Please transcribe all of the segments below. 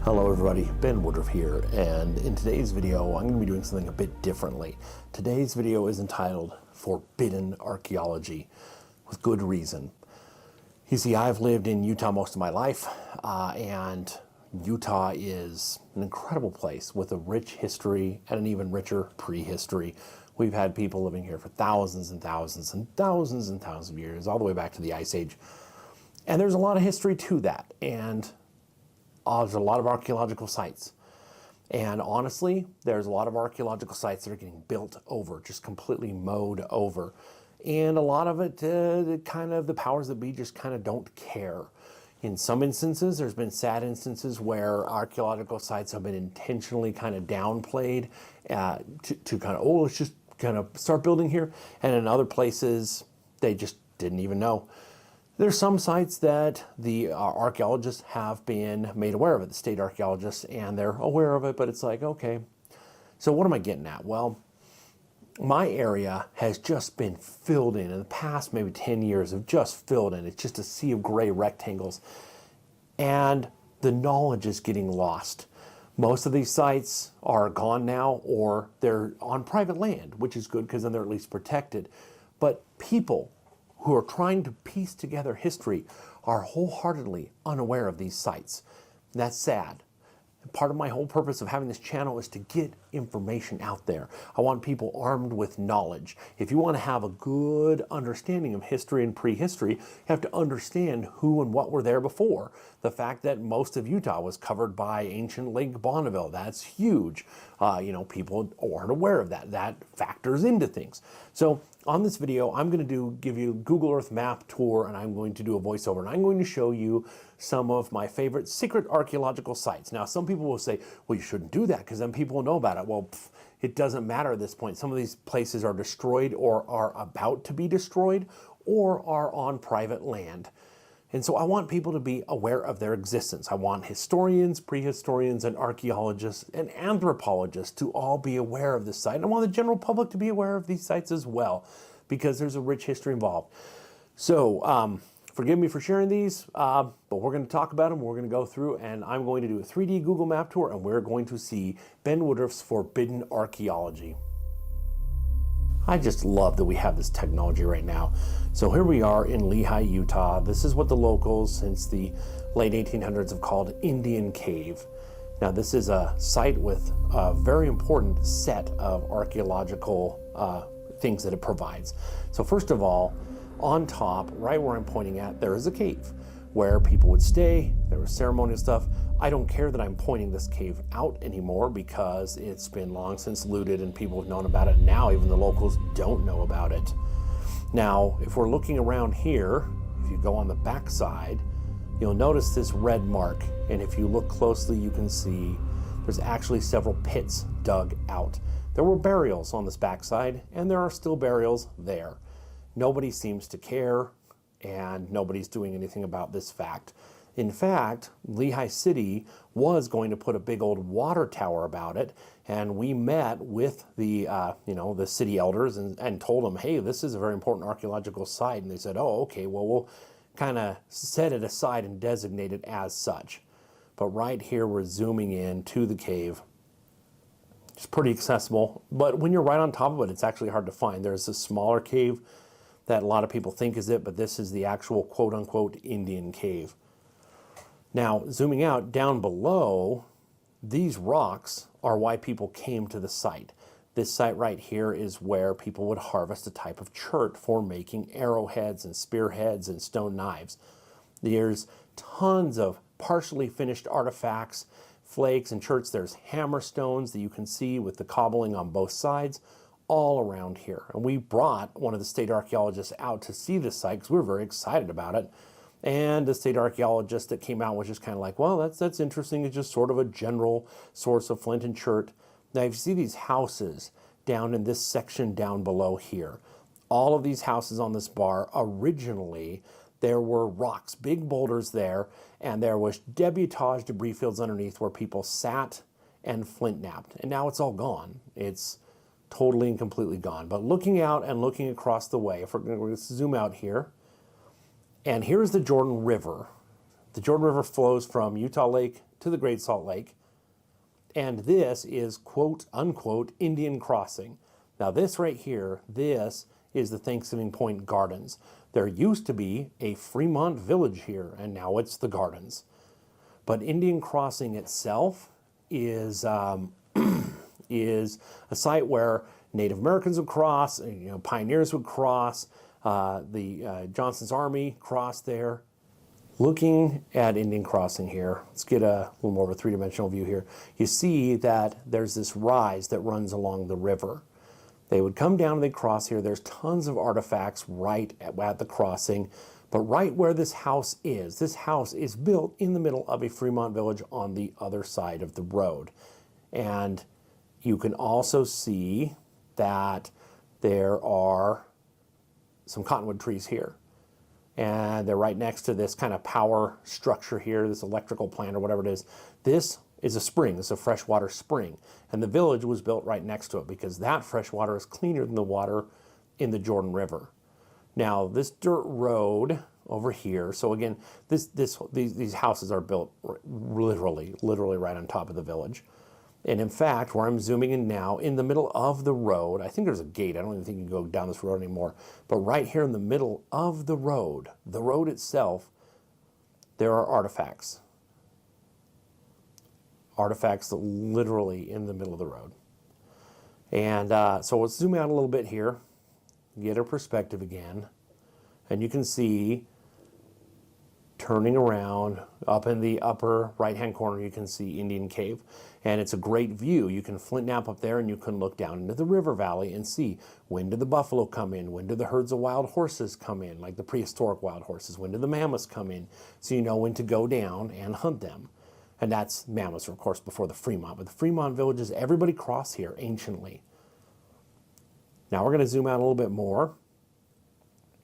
Hello everybody, Ben Woodruff here, and in today's video I'm going to be doing something a bit differently. Today's video is entitled Forbidden Archaeology, with good reason. You see, I've lived in Utah most of my life, and Utah is an incredible place with a rich history and an even richer prehistory. We've had people living here for thousands and thousands and thousands and thousands of years, all the way back to the Ice Age. And there's a lot of history to that, and there's a lot of archaeological sites. And honestly, there's a lot of archaeological sites that are getting built over, just completely mowed over. And a lot of it, the powers that be just kind of don't care. In some instances, there's been sad instances where archaeological sites have been intentionally kind of downplayed to kind of, let's just kind of start building here. And in other places, they just didn't even know. There's some sites that the archaeologists have been made aware of it, the state archaeologists, and they're aware of it, but it's like, okay. So what am I getting at? Well, my area has just been filled in the past maybe 10 years of just filled in. It's just a sea of gray rectangles. And the knowledge is getting lost. Most of these sites are gone now, or they're on private land, which is good because then they're at least protected. But people who are trying to piece together history are wholeheartedly unaware of these sites. That's sad. Part of my whole purpose of having this channel is to get information out there. I want people armed with knowledge. If you want to have a good understanding of history and prehistory, you have to understand who and what were there before. The fact that most of Utah was covered by ancient Lake Bonneville, that's huge. People aren't aware of that. That factors into things. So on this video, I'm going to give you a Google Earth map tour, and I'm going to do a voiceover, and I'm going to show you some of my favorite secret archaeological sites. Now, some people will say, well, you shouldn't do that because then people will know about it. Well, it doesn't matter at this point. Some of these places are destroyed or are about to be destroyed or are on private land. And so I want people to be aware of their existence. I want historians, prehistorians, and archaeologists and anthropologists to all be aware of this site. And I want the general public to be aware of these sites as well, because there's a rich history involved. So forgive me for sharing these, but we're going to talk about them. We're going to go through, and I'm going to do a 3D Google map tour, and we're going to see Ben Woodruff's Forbidden Archaeology. I just love that we have this technology right now. So here we are in Lehi, Utah. This is what the locals since the late 1800s have called Indian Cave. Now this is a site with a very important set of archaeological things that it provides. So first of all, on top, right where I'm pointing at, there is a cave where people would stay. There was ceremonial stuff. I don't care that I'm pointing this cave out anymore because it's been long since looted and people have known about it. Now even the locals don't know about it. Now, if we're looking around here, if you go on the back side, you'll notice this red mark. And if you look closely, you can see there's actually several pits dug out. There were burials on this backside, and there are still burials there. Nobody seems to care, and nobody's doing anything about this fact. In fact, Lehi City was going to put a big old water tower about it, and we met with the the city elders and told them, hey, this is a very important archaeological site. And they said, oh, okay, well, we'll kind of set it aside and designate it as such. But right here, we're zooming in to the cave. It's pretty accessible, but when you're right on top of it, it's actually hard to find. There's a smaller cave that a lot of people think is it, but this is the actual quote-unquote Indian cave. Now, zooming out down below, these rocks are why people came to the site. This site right here is where people would harvest a type of chert for making arrowheads and spearheads and stone knives. There's tons of partially finished artifacts, flakes and cherts. There's hammer stones that you can see with the cobbling on both sides, all around here. And we brought one of the state archaeologists out to see this site because we were very excited about it. And the state archaeologist that came out was just kind of like, well, that's interesting. It's just sort of a general source of flint and chert. Now, if you see these houses down in this section down below here, all of these houses on this bar, originally, there were rocks, big boulders there, and there was debutage debris fields underneath where people sat and flint knapped. And now it's all gone. It's totally and completely gone. But looking out and looking across the way, if we're going to zoom out here, and here's the Jordan River. The Jordan River flows from Utah Lake to the Great Salt Lake. And this is quote unquote Indian crossing. Now this right here, this is the Thanksgiving Point Gardens. There used to be a Fremont village here, and now it's the Gardens. But Indian Crossing itself is is a site where Native Americans would cross, pioneers would cross, Johnson's Army crossed there. Looking at Indian Crossing here, let's get a little more of a three-dimensional view here. You see that there's this rise that runs along the river. They would come down and they'd cross here. There's tons of artifacts right at the crossing. But right where this house is built in the middle of a Fremont village on the other side of the road. And you can also see that there are some cottonwood trees here. And they're right next to this kind of power structure here, this electrical plant or whatever it is. This is a spring, it's a freshwater spring. And the village was built right next to it because that fresh water is cleaner than the water in the Jordan River. Now, this dirt road over here, so again, these houses are built literally right on top of the village. And in fact, where I'm zooming in now, in the middle of the road, I think there's a gate. I don't even think you can go down this road anymore. But right here in the middle of the road itself, there are artifacts. Artifacts literally in the middle of the road. And so let's zoom out a little bit here, get a perspective again. And you can see, turning around, up in the upper right-hand corner, you can see Indian Cave. And it's a great view. You can Flint nap up there and you can look down into the river valley and see, when do the buffalo come in? When do the herds of wild horses come in, like the prehistoric wild horses? When do the mammoths come in? So you know when to go down and hunt them. And that's mammoths, of course, before the Fremont. But the Fremont villages, everybody crossed here anciently. Now we're going to zoom out a little bit more.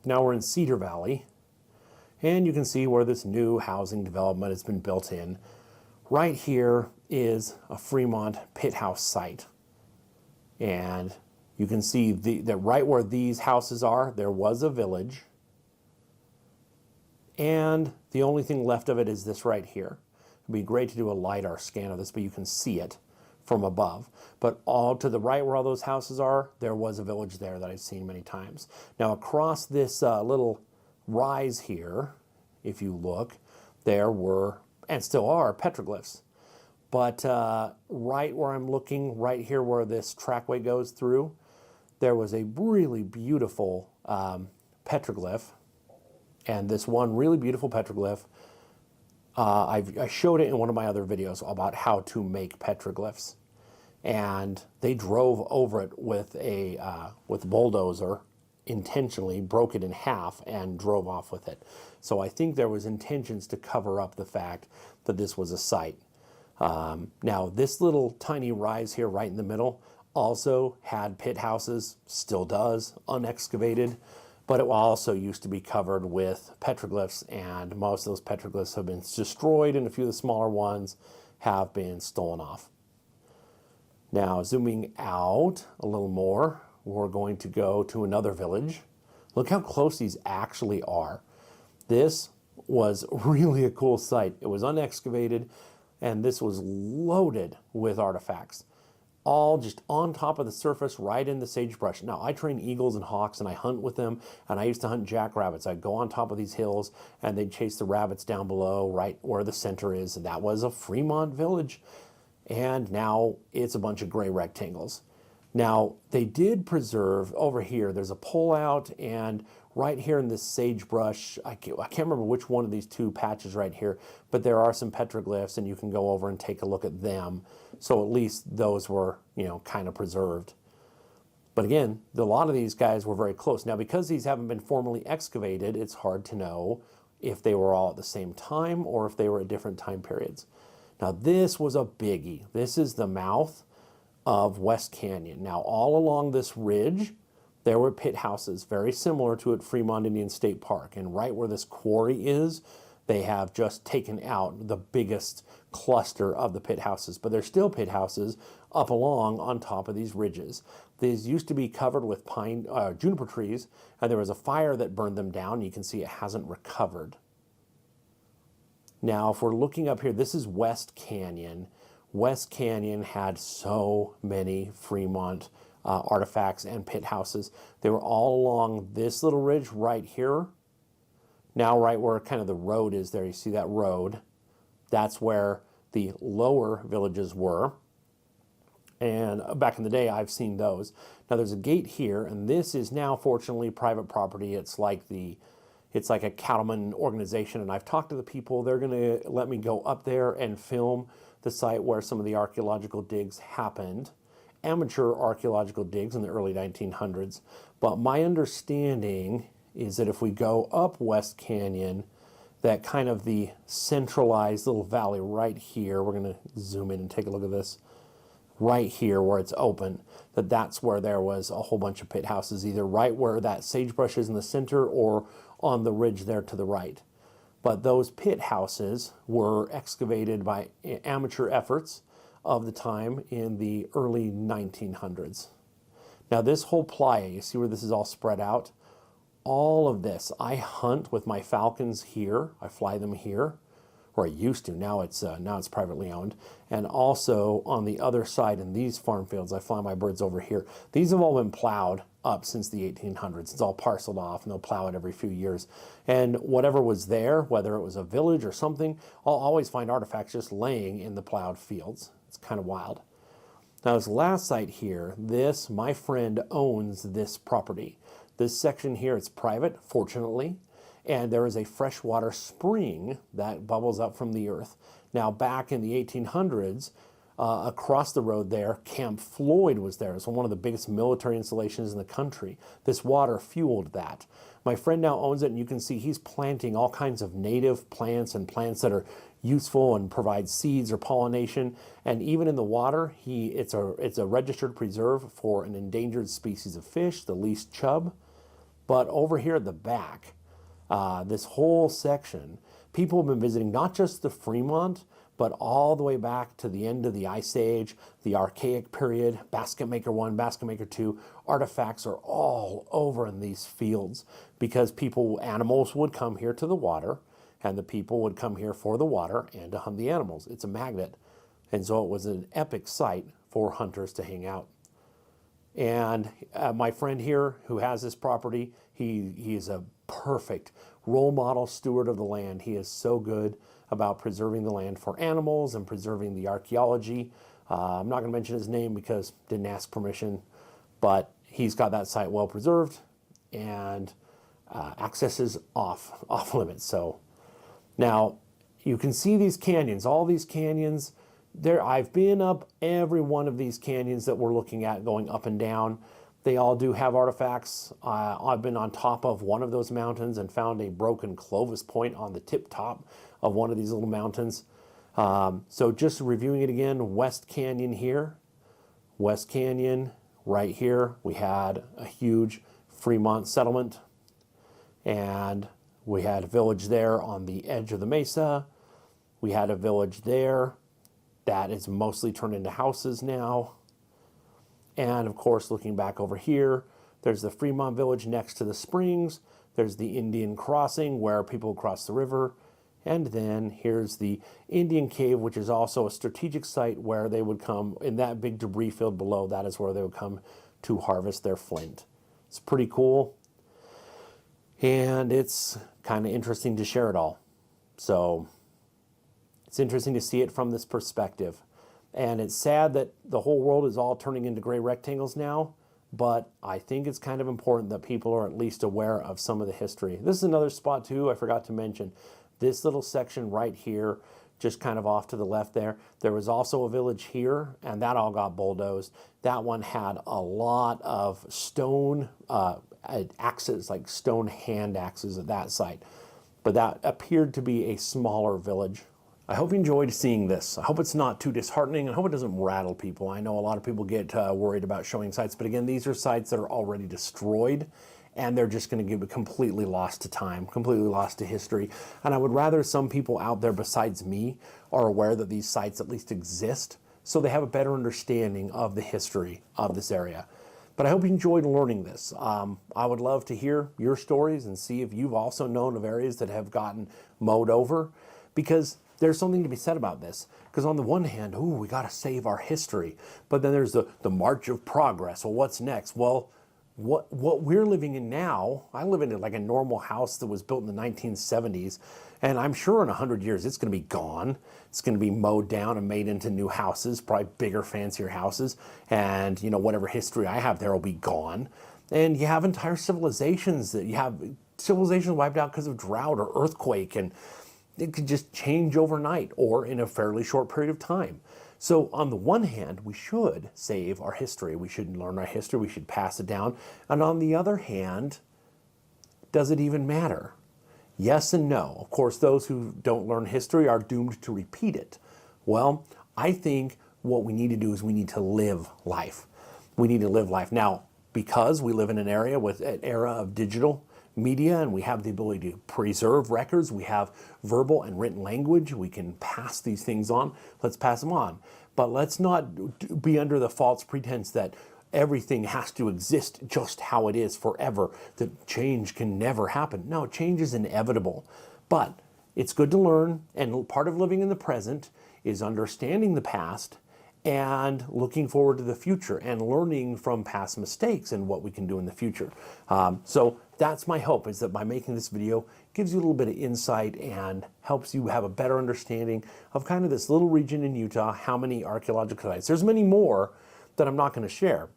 Now we're in Cedar Valley. And you can see where this new housing development has been built in. Right here is a Fremont pit house site. And you can see that right where these houses are, there was a village. And the only thing left of it is this right here. It'd be great to do a LiDAR scan of this, but you can see it from above. But all to the right where all those houses are, there was a village there that I've seen many times. Now across this little rise here, if you look, there were, and still are, petroglyphs. But right where I'm looking, right here where this trackway goes through, there was a really beautiful petroglyph. And this one really beautiful petroglyph, I showed it in one of my other videos about how to make petroglyphs. And they drove over it with a bulldozer, intentionally broke it in half and drove off with it. So I think there was intentions to cover up the fact that this was a site. Now this little tiny rise here right in the middle also had pit houses, still does, unexcavated, but it also used to be covered with petroglyphs, and most of those petroglyphs have been destroyed and a few of the smaller ones have been stolen off. Now zooming out a little more, we're going to go to another village. Look how close these actually are. This was really a cool site. It was unexcavated, and this was loaded with artifacts, all just on top of the surface, right in the sagebrush. Now, I train eagles and hawks, and I hunt with them, and I used to hunt jackrabbits. I'd go on top of these hills, and they'd chase the rabbits down below, right where the center is. And that was a Fremont village, and now it's a bunch of gray rectangles. Now, they did preserve, over here, there's a pullout, and right here in this sagebrush, I can't remember which one of these two patches right here, but there are some petroglyphs, and you can go over and take a look at them. So at least those were, kind of preserved. But again, a lot of these guys were very close. Now, because these haven't been formally excavated, it's hard to know if they were all at the same time or if they were at different time periods. Now, this was a biggie. This is the mouth of West Canyon. Now, all along this ridge, there were pit houses, very similar to at Fremont Indian State Park. And right where this quarry is, they have just taken out the biggest cluster of the pit houses. But there's still pit houses up along on top of these ridges. These used to be covered with juniper trees, and there was a fire that burned them down. You can see it hasn't recovered. Now, if we're looking up here, this is West Canyon. West Canyon had so many Fremont artifacts and pit houses. They were all along this little ridge right here. Now, right where kind of the road is there, you see that road? That's where the lower villages were. And back in the day, I've seen those. Now, there's a gate here, and this is now, fortunately, private property. It's like a cattleman organization, and I've talked to the people. They're going to let me go up there and film the site where some of the archaeological digs happened, amateur archaeological digs in the early 1900s. But my understanding is that if we go up West Canyon, that kind of the centralized little valley right here, we're going to zoom in and take a look at this, right here where it's open, that's where there was a whole bunch of pit houses, either right where that sagebrush is in the center or on the ridge there to the right. But those pit houses were excavated by amateur efforts of the time in the early 1900s. Now, this whole playa, you see where this is all spread out? All of this, I hunt with my falcons here. I fly them here, or I used to. Now it's privately owned. And also on the other side in these farm fields, I fly my birds over here. These have all been plowed up since the 1800s. It's all parceled off, and they'll plow it every few years. And whatever was there, whether it was a village or something, I'll always find artifacts just laying in the plowed fields. It's kind of wild. Now, this last site here, my friend owns this property. This section here, it's private, fortunately, and there is a freshwater spring that bubbles up from the earth. Now, back in the 1800s, across the road there, Camp Floyd was there. It's one of the biggest military installations in the country. This water fueled that. My friend now owns it, and you can see he's planting all kinds of native plants and plants that are useful and provide seeds or pollination. And even in the water, it's a registered preserve for an endangered species of fish, the least chub. But over here at the back, this whole section, people have been visiting not just the Fremont, but all the way back to the end of the Ice Age, the Archaic period, Basket Maker 1, Basket Maker 2. Artifacts are all over in these fields because animals would come here to the water, and the people would come here for the water and to hunt the animals. It's a magnet. And so it was an epic site for hunters to hang out. And my friend here who has this property, he is a perfect role model steward of the land. He is so good about preserving the land for animals and preserving the archaeology. I'm not going to mention his name because didn't ask permission, but he's got that site well preserved, and access is off limits. So now you can see these canyons, all these canyons. I've been up every one of these canyons that we're looking at, going up and down. They all do have artifacts. I've been on top of one of those mountains and found a broken Clovis point on the tip top of one of these little mountains. So just reviewing it again, West Canyon here, West Canyon right here. We had a huge Fremont settlement, and we had a village there on the edge of the mesa. We had a village there that is mostly turned into houses now. And of course, looking back over here, there's the Fremont village next to the springs. There's the Indian crossing where people cross the river. And then here's the Indian cave, which is also a strategic site where they would come in that big debris field below. That is where they would come to harvest their flint. It's pretty cool. And it's kind of interesting to share it all. So it's interesting to see it from this perspective. And it's sad that the whole world is all turning into gray rectangles now, but I think it's kind of important that people are at least aware of some of the history. This is another spot too, I forgot to mention. This little section right here, just kind of off to the left there, there was also a village here, and that all got bulldozed. That one had a lot of stone axes, like stone hand axes at that site. But that appeared to be a smaller village. I hope you enjoyed seeing this. I hope it's not too disheartening. I hope it doesn't rattle people. I know a lot of people get worried about showing sites, but again, these are sites that are already destroyed, and they're just going to get completely lost to time, completely lost to history. And I would rather some people out there besides me are aware that these sites at least exist, so they have a better understanding of the history of this area. But I hope you enjoyed learning this. I would love to hear your stories and see if you've also known of areas that have gotten mowed over. because there's something to be said about this. Because on the one hand, ooh, we got to save our history. But then there's the march of progress. Well, what's next? Well, what we're living in now, I live in like a normal house that was built in the 1970s, and I'm sure in 100 years it's going to be gone. It's going to be mowed down and made into new houses, probably bigger, fancier houses, and whatever history I have there will be gone. And you have entire civilizations wiped out because of drought or earthquake, and it could just change overnight or in a fairly short period of time. So on the one hand, we should save our history. We should learn our history. We should pass it down. And on the other hand, does it even matter? Yes and no. Of course, those who don't learn history are doomed to repeat it. Well, I think what we need to do is we need to live life. We need to live life. Now, because we live in an area with an era of digital media and we have the ability to preserve records, we have verbal and written language, we can pass these things on, let's pass them on. But let's not be under the false pretense that everything has to exist just how it is forever, that change can never happen. No, change is inevitable. But it's good to learn, and part of living in the present is understanding the past and looking forward to the future and learning from past mistakes and what we can do in the future. So that's my hope, is that by making this video, gives you a little bit of insight and helps you have a better understanding of kind of this little region in Utah, how many archaeological sites. There's many more that I'm not going to share,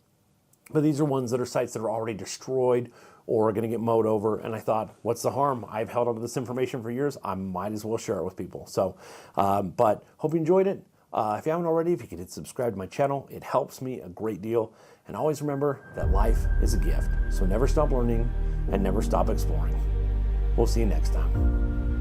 but these are ones that are sites that are already destroyed or are going to get mowed over. And I thought, what's the harm? I've held onto this information for years. I might as well share it with people. So, but hope you enjoyed it. If you haven't already, if you could hit subscribe to my channel, it helps me a great deal. And always remember that life is a gift. So never stop learning and never stop exploring. We'll see you next time.